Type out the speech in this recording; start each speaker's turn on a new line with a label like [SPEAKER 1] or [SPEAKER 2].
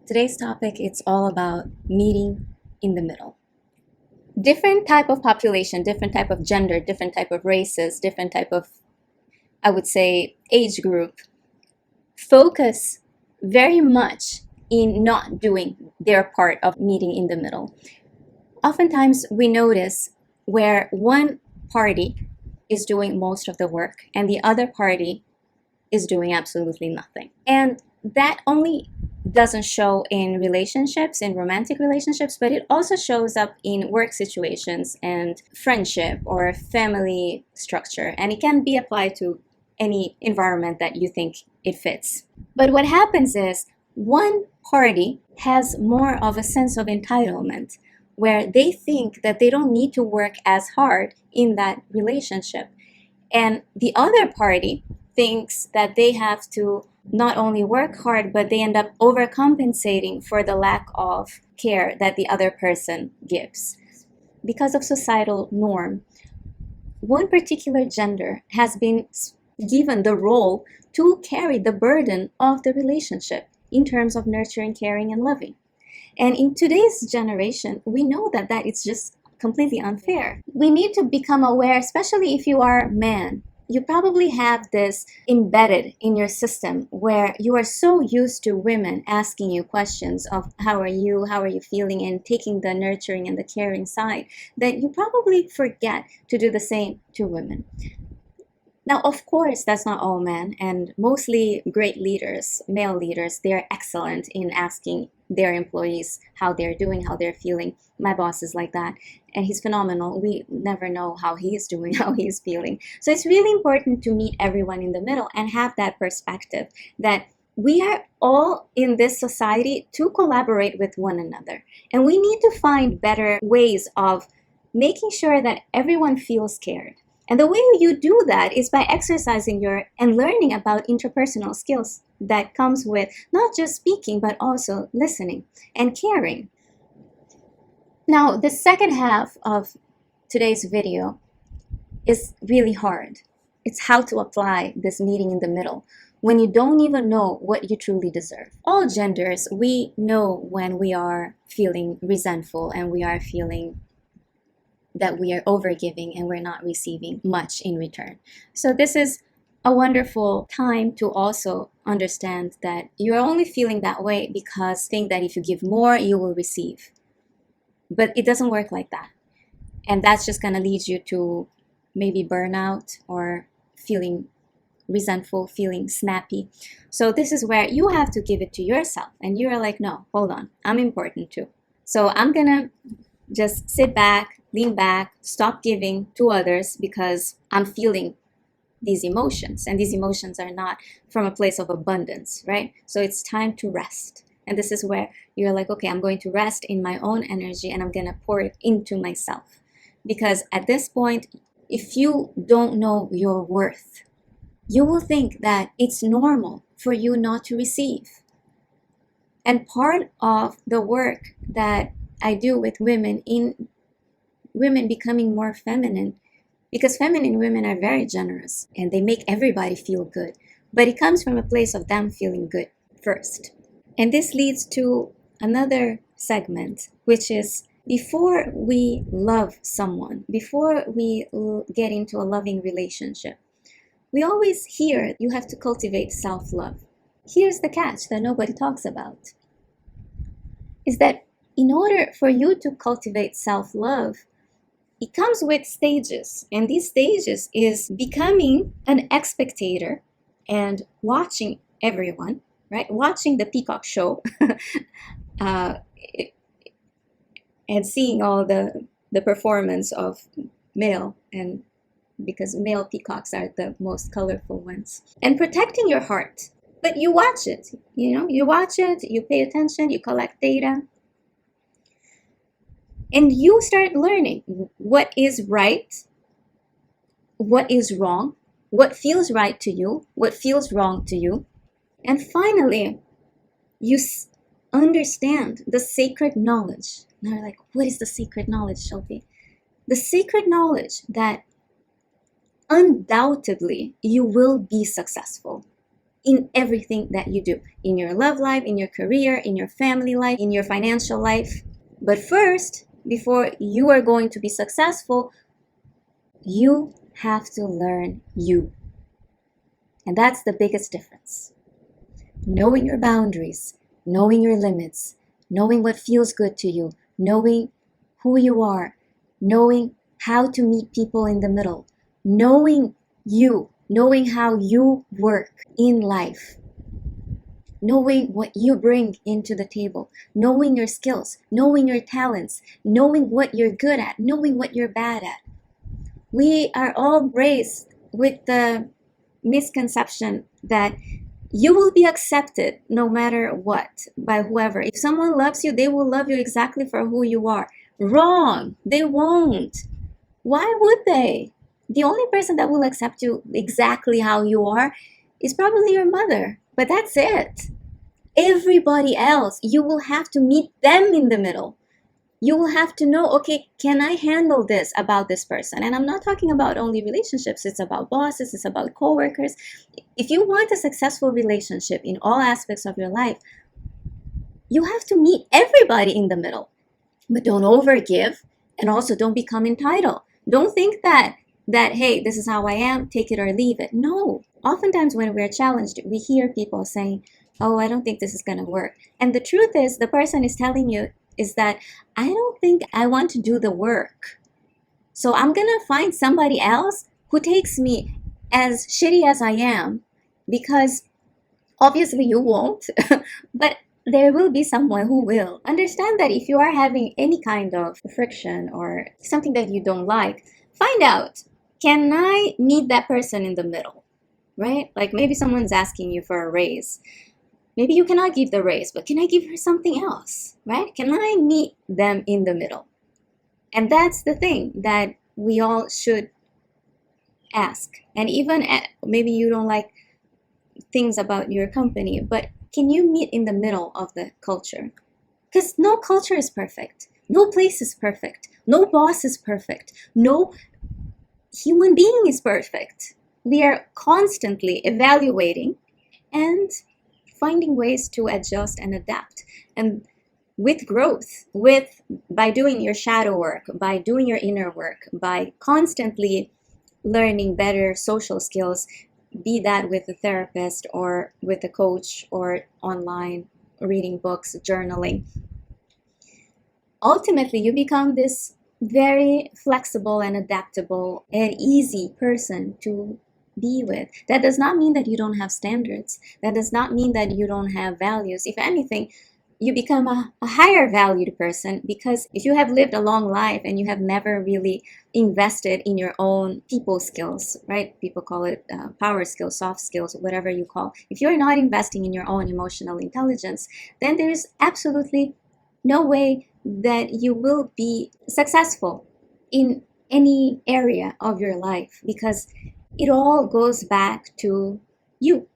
[SPEAKER 1] Today's topic, it's all about meeting in the middle. Different type of population, different type of gender, different type of races, different type of, I would say, age group, focus very much in not doing their part of meeting in the middle. Oftentimes we notice where one party is doing most of the work and the other party is doing absolutely nothing. And that only doesn't show in relationships, in romantic relationships, but it also shows up in work situations and friendship or family structure. And it can be applied to any environment that you think it fits. But what happens is one party has more of a sense of entitlement where they think that they don't need to work as hard in that relationship. And the other party thinks that they have to not only work hard, but they end up overcompensating for the lack of care that the other person gives. Because of societal norm, one particular gender has been given the role to carry the burden of the relationship in terms of nurturing, caring, and loving. And in today's generation, we know that is just completely unfair. We need to become aware, especially if you are a man. You probably have this embedded in your system where you are so used to women asking you questions of how are you feeling, and taking the nurturing and the caring side, that you probably forget to do the same to women. Now, of course, that's not all men, and mostly great leaders, male leaders, they're excellent in asking their employees how they're doing, how they're feeling. My boss is like that, and he's phenomenal. We never know how he's doing, how he's feeling. So it's really important to meet everyone in the middle and have that perspective that we are all in this society to collaborate with one another. And we need to find better ways of making sure that everyone feels cared. And the way you do that is by exercising and learning about interpersonal skills that comes with not just speaking, but also listening and caring. Now, the second half of today's video is really hard. It's how to apply this meeting in the middle when you don't even know what you truly deserve. All genders, we know when we are feeling resentful and we are feeling that we are overgiving and we're not receiving much in return. So this is a wonderful time to also understand that you're only feeling that way because think that if you give more, you will receive. But it doesn't work like that. And that's just going to lead you to maybe burnout or feeling resentful, feeling snappy. So this is where you have to give it to yourself. And you're like, no, hold on, I'm important too. So I'm going to just sit back, lean back, stop giving to others because I'm feeling these emotions. And these emotions are not from a place of abundance, right? So it's time to rest. And this is where you're like, okay, I'm going to rest in my own energy and I'm going to pour it into myself. Because at this point, if you don't know your worth, you will think that it's normal for you not to receive. And part of the work that I do with women in women becoming more feminine, because feminine women are very generous and they make everybody feel good, but it comes from a place of them feeling good first. And this leads to another segment, which is before we love someone, before we get into a loving relationship, we always hear you have to cultivate self-love. Here's the catch that nobody talks about, is that in order for you to cultivate self-love, it comes with stages. And these stages is becoming an spectator and watching everyone, right? Watching the peacock show and seeing all the performance of male, and because male peacocks are the most colorful ones. And protecting your heart. But you watch it, you watch it, you pay attention, you collect data. And you start learning what is right, what is wrong, what feels right to you, what feels wrong to you. And finally, you understand the sacred knowledge. Now you're like, what is the sacred knowledge, Shelby? The sacred knowledge that undoubtedly you will be successful. in everything that you do, in your love life, in your career, in your family life, in your financial life. But first, before you are going to be successful, you have to learn you. And that's the biggest difference. Knowing your boundaries, knowing your limits, knowing what feels good to you, knowing who you are, knowing how to meet people in the middle, knowing you, knowing how you work in life, knowing what you bring into the table, knowing your skills, knowing your talents, knowing what you're good at, knowing what you're bad at. We are all raised with the misconception that you will be accepted no matter what by whoever. If someone loves you, they will love you exactly for who you are. Wrong. They won't. Why would they? The only person that will accept you exactly how you are is probably your mother. But that's it. Everybody else, you will have to meet them in the middle. You will have to know, okay, can I handle this about this person? And I'm not talking about only relationships. It's about bosses. It's about coworkers. If you want a successful relationship in all aspects of your life, you have to meet everybody in the middle. But don't overgive, and also don't become entitled. Don't think that hey, this is how I am, take it or leave it. No. Oftentimes when we're challenged, we hear people saying, oh, I don't think this is going to work. And the truth is, the person is telling you is that I don't think I want to do the work. So I'm going to find somebody else who takes me as shitty as I am, because obviously you won't, but there will be someone who will. Understand that if you are having any kind of friction or something that you don't like, find out, can I meet that person in the middle, right? Like maybe someone's asking you for a raise. Maybe you cannot give the raise, but can I give her something else, right? Can I meet them in the middle? And that's the thing that we all should ask. And even maybe you don't like things about your company, but can you meet in the middle of the culture? Because no culture is perfect. No place is perfect. No boss is perfect. No human being is perfect. We are constantly evaluating and finding ways to adjust and adapt. And with growth, by doing your shadow work, by doing your inner work, by constantly learning better social skills, be that with a therapist or with a coach or online, reading books, journaling, ultimately you become this very flexible and adaptable and easy person to be with. That does not mean that you don't have standards. That does not mean that you don't have values. If anything, you become a higher valued person, because if you have lived a long life and you have never really invested in your own people skills, right? People call it power skills, soft skills, whatever you call. If you're not investing in your own emotional intelligence, then there's absolutely no way that you will be successful in any area of your life, because it all goes back to you.